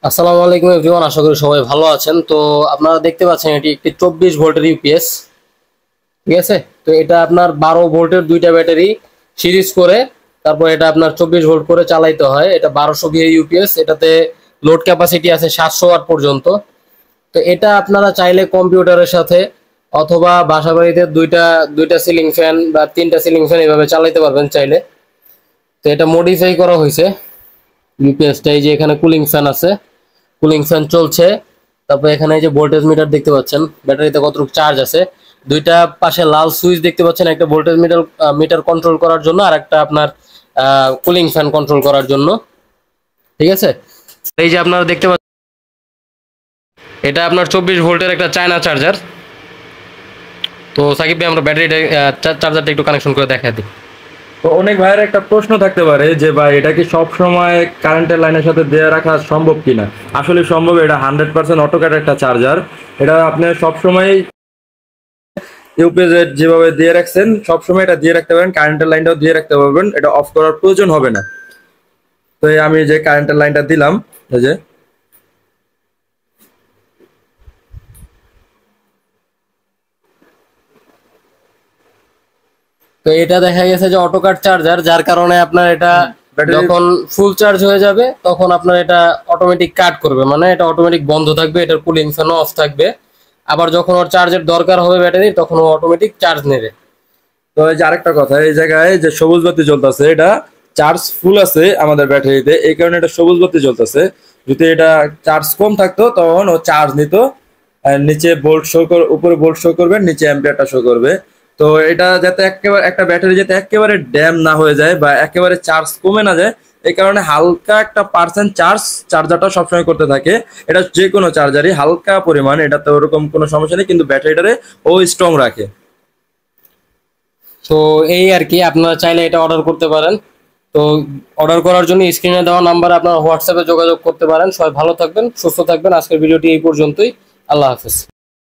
আসসালামু আলাইকুম এভরিওয়ান, আশা করি সবাই ভালো আছেন। তো আপনারা দেখতে পাচ্ছেন এটি একটি 24 ভোল্টের ইউপিএস। ঠিক আছে, তো এটা আপনার 12 ভোল্টের দুইটা ব্যাটারি সিরিজ করে তারপর এটা আপনার 24 ভোল্ট করে চালাইতে হয়। এটা 1200 ভিএ ইউপিএস, এটাতে লোড ক্যাপাসিটি আছে 700 ওয়াট পর্যন্ত। তো এটা আপনারা চাইলে কম্পিউটারের সাথে অথবা বাসাবাড়িতে দুইটা দুইটা সিলিং ফ্যান বা তিনটা সিলিং ফ্যান এভাবে চালাইতে পারবেন চাইলে। তো এটা মডিফাই করা হয়েছে ইউপিএসটা। এই যে এখানে কুলিং ফ্যান আছে, কুলিং ফ্যান চলছে। তারপর এখানে এই যে ভোল্টেজ মিটার দেখতে পাচ্ছেন, ব্যাটারিতে কতটুকু চার্জ আছে। দুইটা পাশে লাল সুইচ দেখতে পাচ্ছেন, একটা ভোল্টেজ মিটার মিটার কন্ট্রোল করার জন্য আর একটা আপনার কুলিং ফ্যান কন্ট্রোল করার জন্য। ঠিক আছে, এই যে আপনারা দেখতে পাচ্ছেন এটা আপনার 24 ভোল্টের একটা চায়না চার্জার। তো সাকিব ভাই, আমরা ব্যাটারিটা চার্জারটা একটু কানেকশন করে দেখাই দিই। তো অনেক ভাইয়ের একটা প্রশ্ন থাকতে পারে যে ভাই এটা কি সব সময় কারেন্টের লাইনের সাথে দিয়ে রাখা সম্ভব কিনা। আসলে সম্ভব। এটা 100% অটোক্যাট একটা চার্জার। এটা আপনি সব সময় ইউপিএস যেভাবে দিয়ে রাখছেন সবসময় এটা দিয়ে রাখতে পারেন, কারেন্টের লাইনটাও দিয়ে রাখতে পারবেন, এটা অফ করার প্রয়োজন হবে না। তো এই আমি যে কারেন্টের লাইনটা দিলাম, এই যে তো এটা দেখা গেছে যে অটো কাট চার্জার, যার কারণে আপনার এটা ব্যাটারি যখন ফুল চার্জ হয়ে যাবে তখন আপনার এটা অটোমেটিক কাট করবে, মানে এটা অটোমেটিক বন্ধ থাকবে, এটার কুলিং ফ্যানও অফ থাকবে। আবার যখন ওর চার্জের দরকার হবে ব্যাটারি, তখন ও অটোমেটিক চার্জ নেবে। তো এই যে আরেকটা কথা, এই জায়গায় যে সবুজ বাতি জ্বলতেছে এটা চার্জ ফুল আছে আমাদের ব্যাটারিতে, এই কারণে এটা সবুজ বাতি জ্বলতেছে। যদি এটা চার্জ কম থাকতো তখন ও চার্জ নিত, আর নিচে ভোল্ট শো উপরে ভোল্ট শো করবে, নিচে অ্যাম্পিয়ারটা শো করবে। তো এটা যাতে একেবারে একটা ব্যাটারি যাতে একেবারে ড্যাম না হয়ে যায় বা একেবারে চার্জ কমে না যায়, এই কারণে হালকা একটা পার্সেন্ট চার্জ চার্জারটা সবসময় করতে থাকে। এটা যে কোনো চার্জারই হালকা পরিমাণ, এটাতে ওরকম কোনো সমস্যা নেই, কিন্তু ব্যাটারিটারে ও স্ট্রং রাখে। তো এই আর কি, আপনারা চাইলে এটা অর্ডার করতে পারেন। তো অর্ডার করার জন্য স্ক্রিনে দেওয়া নাম্বারে আপনারা হোয়াটসঅ্যাপে যোগাযোগ করতে পারেন। সবাই ভালো থাকবেন, সুস্থ থাকবেন। আজকের ভিডিওটি এই পর্যন্তই। আল্লাহ হাফেজ।